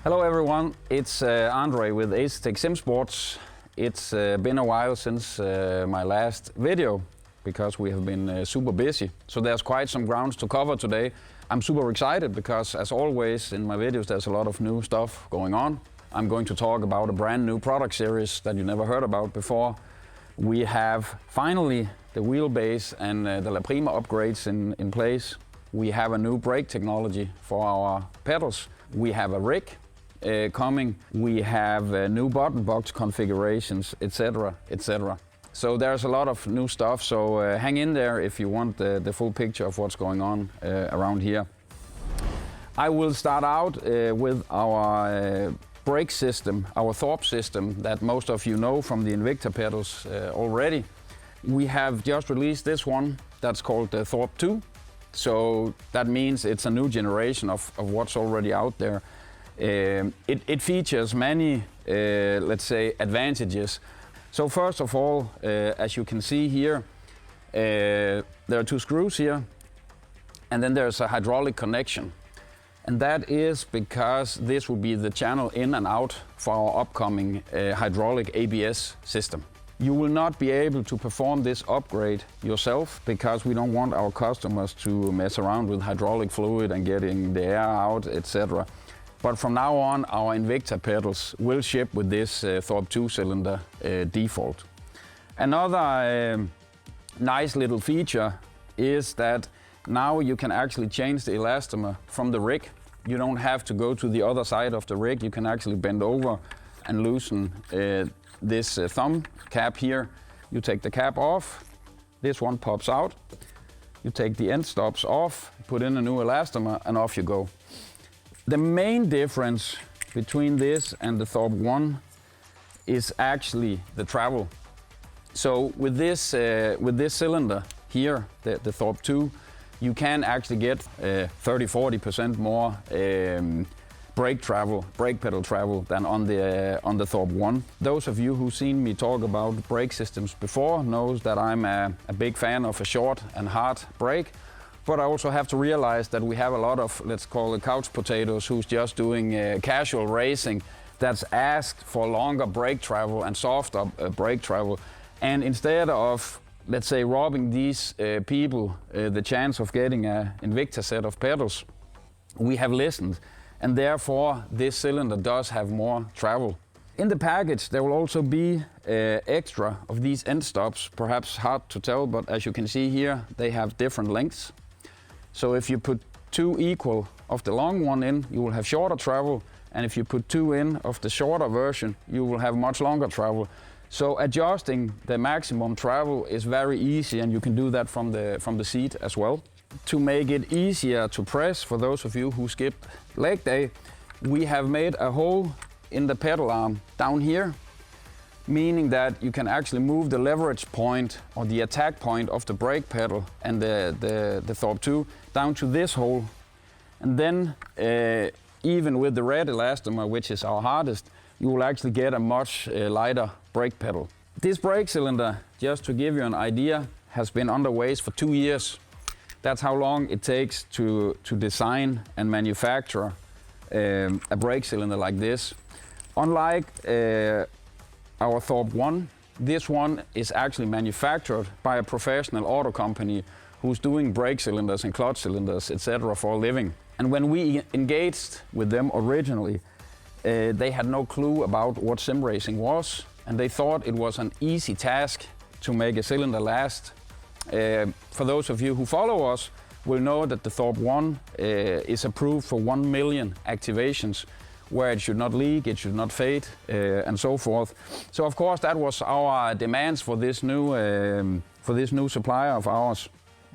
Hello everyone, it's Andre with Asetek SimSports. It's been a while since my last video because we have been super busy. So there's quite some grounds to cover today. I'm super excited because, as always in my videos, there's a lot of new stuff going on. I'm going to talk about a brand new product series that you never heard about before. We have finally the Wheelbase and the Prima Upgrades in place. We have a new brake technology for our pedals. We have a rig coming. We have new button box configurations, etc., etc. So there's a lot of new stuff, so hang in there if you want the full picture of what's going on around here. I will start out with our brake system, our T.H.O.R.P system that most of you know from the Invicta pedals already. We have just released this one that's called the T.H.O.R.P 2. So that means it's a new generation of what's already out there. It features many, let's say, advantages. So first of all, as you can see here, there are two screws here, and then there's a hydraulic connection. And that is because this will be the channel in and out for our upcoming hydraulic ABS system. You will not be able to perform this upgrade yourself because we don't want our customers to mess around with hydraulic fluid and getting the air out, etc. But from now on, our Invicta pedals will ship with this T.H.O.R.P 2-cylinder default. Another nice little feature is that now you can actually change the elastomer from the rig. You don't have to go to the other side of the rig. You can actually bend over and loosen this thumb cap here. You take the cap off, this one pops out. You take the end stops off, put in a new elastomer, and off you go. The main difference between this and the T.H.O.R.P 1 is actually the travel. So with this cylinder here, the T.H.O.R.P 2, you can actually get 30–40% more brake pedal travel than on the T.H.O.R.P 1. Those of you who've seen me talk about brake systems before knows that I'm a big fan of a short and hard brake. But I also have to realize that we have a lot of, let's call it couch potatoes, who's just doing casual racing that's asked for longer brake travel and softer brake travel. And instead of, let's say, robbing these people the chance of getting an Invicta set of pedals, we have listened. And therefore, this cylinder does have more travel. In the package, there will also be extra of these end stops, perhaps hard to tell, but as you can see here, they have different lengths. So if you put two equal of the long one in, you will have shorter travel, and if you put two in of the shorter version, you will have much longer travel. So adjusting the maximum travel is very easy, and you can do that from the seat as well. To make it easier to press, for those of you who skipped leg day, we have made a hole in the pedal arm down here, meaning that you can actually move the leverage point or the attack point of the brake pedal and the T.H.O.R.P 2 down to this hole. And then even with the red elastomer, which is our hardest, you will actually get a much lighter brake pedal. This brake cylinder, just to give you an idea, has been underway for 2 years. That's how long it takes to design and manufacture a brake cylinder like this. Unlike our T.H.O.R.P 1, this one is actually manufactured by a professional auto company who's doing brake cylinders and clutch cylinders, etc. for a living. And when we engaged with them originally, they had no clue about what sim racing was, and they thought it was an easy task to make a cylinder last. For those of you who follow us will know that the T.H.O.R.P 1 is approved for 1 million activations, where it should not leak, it should not fade, and so forth. So of course that was our demands for this new supplier of ours.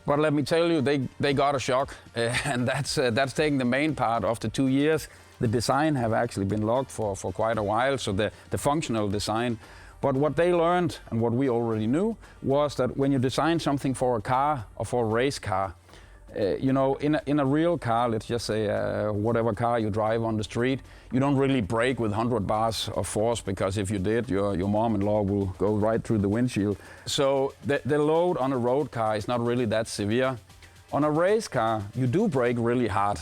But let me tell you, they got a shock, and that's taking the main part of the 2 years. The design have actually been locked for quite a while, so the functional design. But what they learned, and what we already knew, was that when you design something for a car or for a race car, you know, in a real car, let's just say whatever car you drive on the street, you don't really brake with 100 bars of force, because if you did, your mom-in-law will go right through the windshield. So the load on a road car is not really that severe. On a race car, you do brake really hard.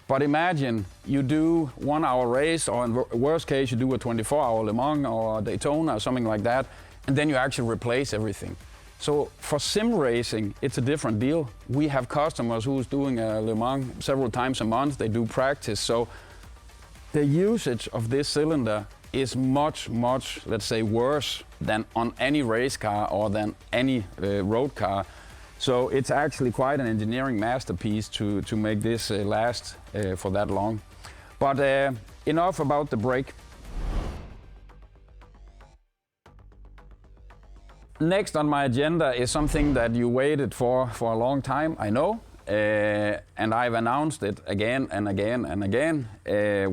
But imagine you do 1 hour race, or in worst case you do a 24-hour Le Mans or Daytona or something like that, and then you actually replace everything. So for sim racing, it's a different deal. We have customers who's doing a Le Mans several times a month. They do practice. So the usage of this cylinder is much, let's say, worse than on any race car or than any road car. So it's actually quite an engineering masterpiece to make this last for that long. But enough about the brake. Next on my agenda is something that you waited for a long time, I know. And I've announced it again and again and again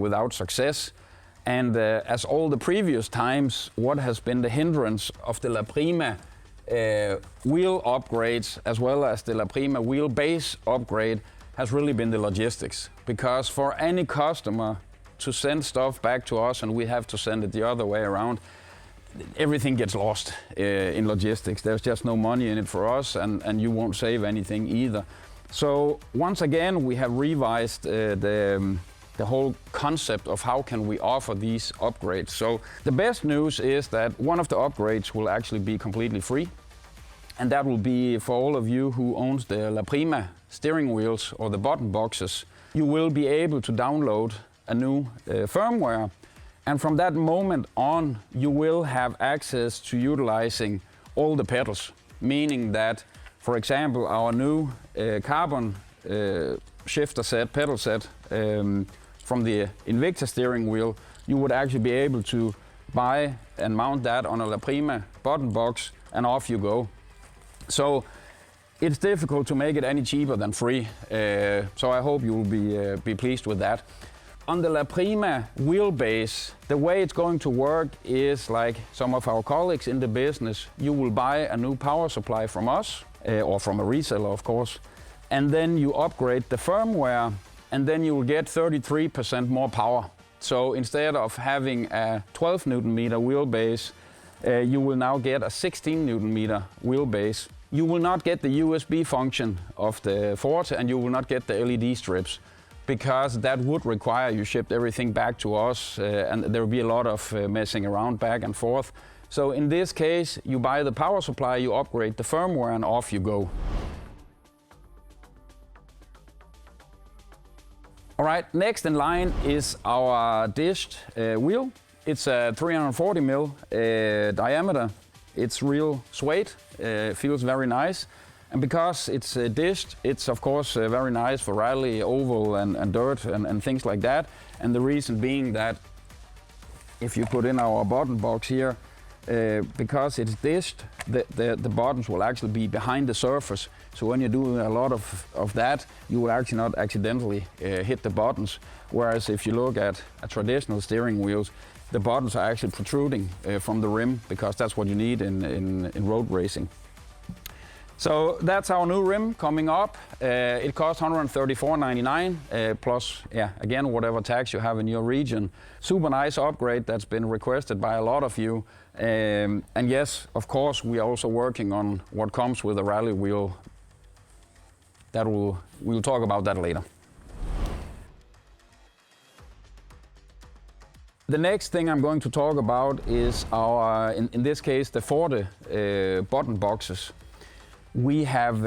without success. And as all the previous times, what has been the hindrance of the La Prima wheel upgrades as well as the La Prima Wheelbase upgrade has really been the logistics. Because for any customer to send stuff back to us and we have to send it the other way around, everything gets lost in logistics. There's just no money in it for us, and you won't save anything either. So once again, we have revised the whole concept of how can we offer these upgrades. So the best news is that one of the upgrades will actually be completely free. And that will be for all of you who owns the La Prima steering wheels or the button boxes. You will be able to download a new firmware. And from that moment on, you will have access to utilizing all the pedals. Meaning that, for example, our new carbon shifter set, pedal set from the Invicta steering wheel, you would actually be able to buy and mount that on a La Prima button box, and off you go. So it's difficult to make it any cheaper than free. So I hope you will be pleased with that. On the La Prima Wheelbase, the way it's going to work is like some of our colleagues in the business. You will buy a new power supply from us, or from a reseller of course, and then you upgrade the firmware, and then you will get 33% more power. So instead of having a 12 Newton meter wheelbase, you will now get a 16 Newton meter wheelbase. You will not get the USB function of the Forte, and you will not get the LED strips, because that would require you shipped everything back to us, and there will be a lot of messing around back and forth. So in this case, you buy the power supply, you upgrade the firmware, and off you go. All right, next in line is our dished wheel. It's a 340 mil diameter. It's real suede, feels very nice. And because it's dished, it's of course very nice for rally, oval and dirt and things like that. And the reason being that if you put in our button box here, because it's dished, the buttons will actually be behind the surface. So when you're doing a lot of that, you will actually not accidentally hit the buttons. Whereas if you look at a traditional steering wheels, the buttons are actually protruding from the rim, because that's what you need in road racing. So that's our new rim coming up. It costs $134.99 plus, again, whatever tax you have in your region. Super nice upgrade that's been requested by a lot of you. And yes, of course, we are also working on what comes with a rally wheel. We'll talk about that later. The next thing I'm going to talk about is our, in this case, the Forte button boxes. We have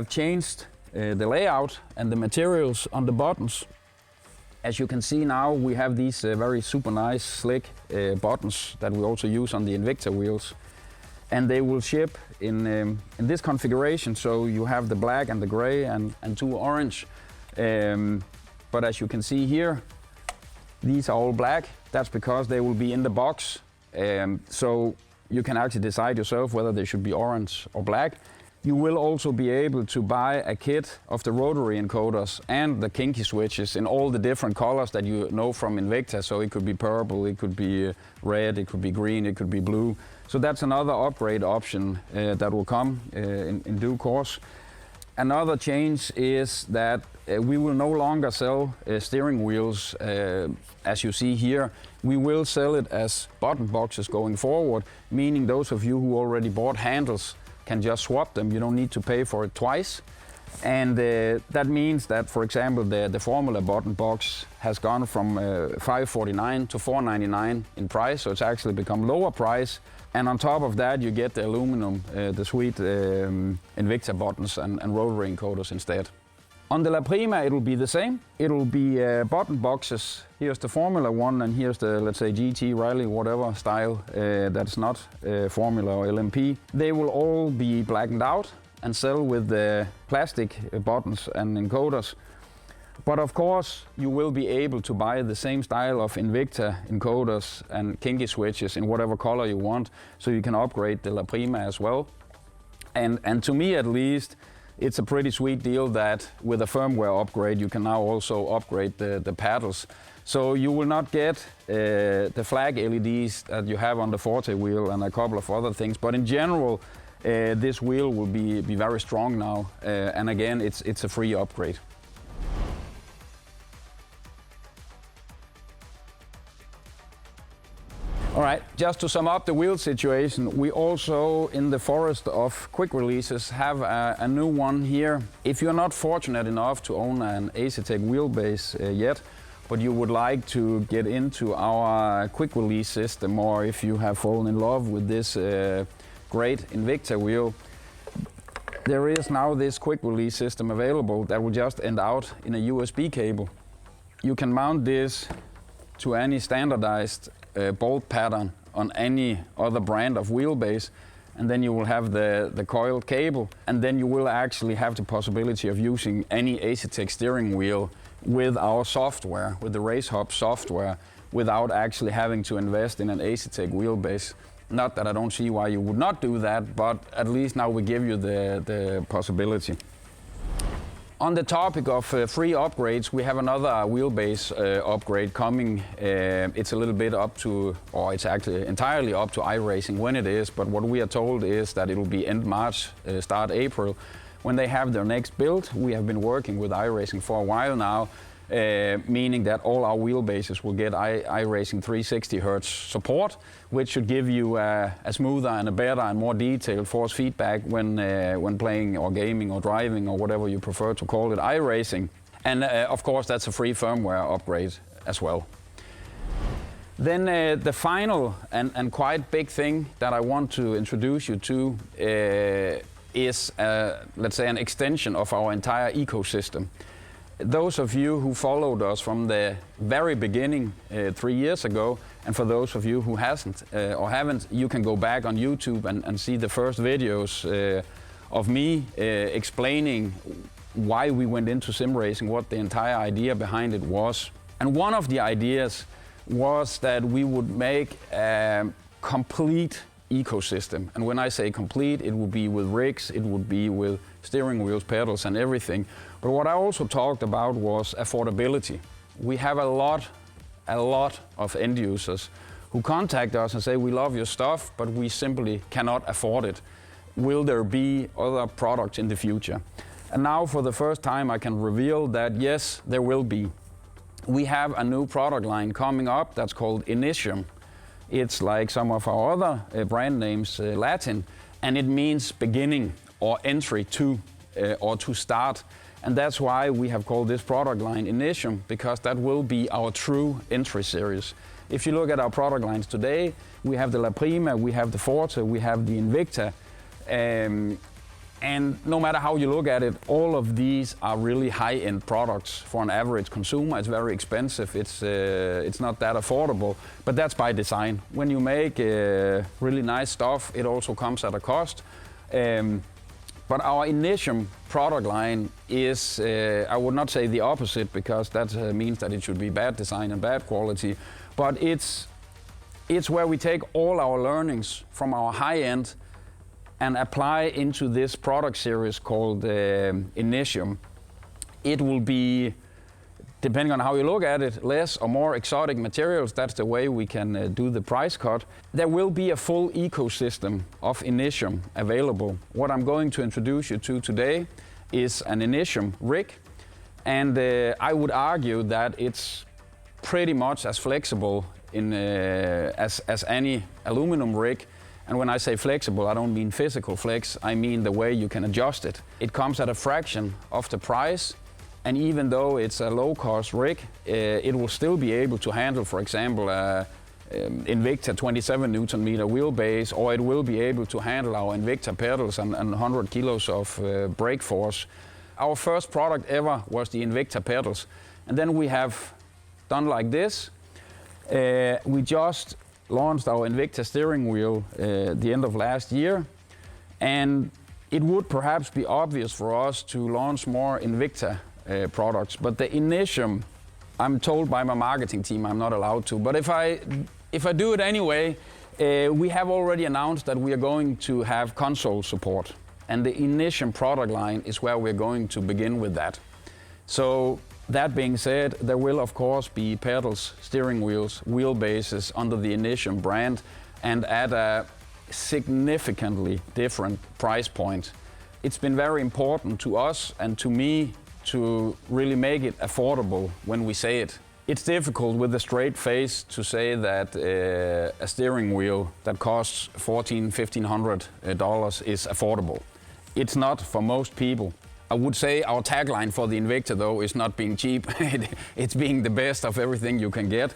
changed the layout and the materials on the buttons. As you can see now, we have these very super nice, slick buttons that we also use on the Invicta wheels. And they will ship in this configuration, so you have the black and the gray and two orange. But as you can see here, these are all black. That's because they will be in the box. So you can actually decide yourself whether they should be orange or black. You will also be able to buy a kit of the rotary encoders and the kinky switches in all the different colors that you know from Invicta. So it could be purple, it could be red, it could be green, it could be blue. So that's another upgrade option that will come in due course. Another change is that we will no longer sell steering wheels as you see here. We will sell it as button boxes going forward, meaning those of you who already bought handles can just swap them. You don't need to pay for it twice. And that means that, for example, the Formula button box has gone from $549 to $499 in price, so it's actually become lower price. And on top of that, you get the aluminum, the sweet Invicta buttons and rotary encoders instead. On the La Prima, it will be the same. It will be button boxes. Here's the Formula one, and here's the, let's say, GT, Rally, whatever style that's not Formula or LMP. They will all be blackened out and sell with the plastic buttons and encoders. But of course, you will be able to buy the same style of Invicta encoders and kinky switches in whatever color you want, so you can upgrade the La Prima as well. And to me at least, it's a pretty sweet deal that with a firmware upgrade, you can now also upgrade the paddles. So you will not get the flag LEDs that you have on the Forte wheel and a couple of other things, but in general, this wheel will be very strong now, and again, it's a free upgrade. All right, just to sum up the wheel situation, we also, in the forest of quick releases, have a new one here. If you're not fortunate enough to own an Asetek Wheelbase yet, but you would like to get into our quick release system, or if you have fallen in love with this great Invicta wheel, there is now this quick release system available that will just end out in a USB cable. You can mount this to any standardized bolt pattern on any other brand of wheelbase, and then you will have the coiled cable, and then you will actually have the possibility of using any Asetek steering wheel with our software, with the RaceHub software, without actually having to invest in an Asetek wheelbase. Not that I don't see why you would not do that, but at least now we give you the possibility. On the topic of free upgrades, we have another wheelbase upgrade coming. It's a little bit up to, or it's actually entirely up to iRacing when it is, but what we are told is that it will be end March, start April, when they have their next build. We have been working with iRacing for a while now, meaning that all our wheelbases will get iRacing 360 Hz support, which should give you a smoother and a better and more detailed force feedback when playing or gaming or driving or whatever you prefer to call it iRacing. And of course, that's a free firmware upgrade as well. Then the final and quite big thing that I want to introduce you to is, let's say, an extension of our entire ecosystem. Those of you who followed us from the very beginning 3 years ago, and for those of you who hasn't or haven't, you can go back on YouTube and see the first videos of me explaining why we went into sim racing, what the entire idea behind it was. And one of the ideas was that we would make a complete ecosystem. And when I say complete, it would be with rigs, it would be with steering wheels, pedals and everything. But what I also talked about was affordability. We have a lot of end users who contact us and say, we love your stuff, but we simply cannot afford it. Will there be other products in the future? And now for the first time I can reveal that yes, there will be. We have a new product line coming up that's called Initium. It's like some of our other brand names, Latin, and it means beginning or entry to or to start. And that's why we have called this product line Initium, because that will be our true entry series. If you look at our product lines today, we have the La Prima, we have the Forte, we have the Invicta. And no matter how you look at it, all of these are really high-end products for an average consumer. It's very expensive, it's not that affordable, but that's by design. When you make really nice stuff, it also comes at a cost. But our Initium product line is, I would not say the opposite, because that means that it should be bad design and bad quality, but it's where we take all our learnings from our high-end and apply into this product series called Initium. It will be, depending on how you look at it, less or more exotic materials. That's the way we can do the price cut. There will be a full ecosystem of Initium available. What I'm going to introduce you to today is an Initium rig, and I would argue that it's pretty much as flexible as any aluminum rig. And when I say flexible, I don't mean physical flex, I mean the way you can adjust it. It comes at a fraction of the price, and even though it's a low-cost rig, it will still be able to handle, for example, Invicta 27 Newton meter wheelbase, or it will be able to handle our Invicta pedals and 100 kilos of brake force. Our first product ever was the Invicta pedals, and then we have done like this. We just launched our Invicta steering wheel the end of last year, and it would perhaps be obvious for us to launch more Invicta products, but the Initium, I'm told by my marketing team I'm not allowed to, but if I do it anyway, we have already announced that we are going to have console support, and the Initium product line is where we're going to begin with that. So that being said, there will of course be pedals, steering wheels, wheelbases under the Initium brand, and at a significantly different price point. It's been very important to us and to me to really make it affordable when we say it. It's difficult with a straight face to say that a steering wheel that costs $1,500 is affordable. It's not for most people. I would say our tagline for the Invicta though is not being cheap, it's being the best of everything you can get.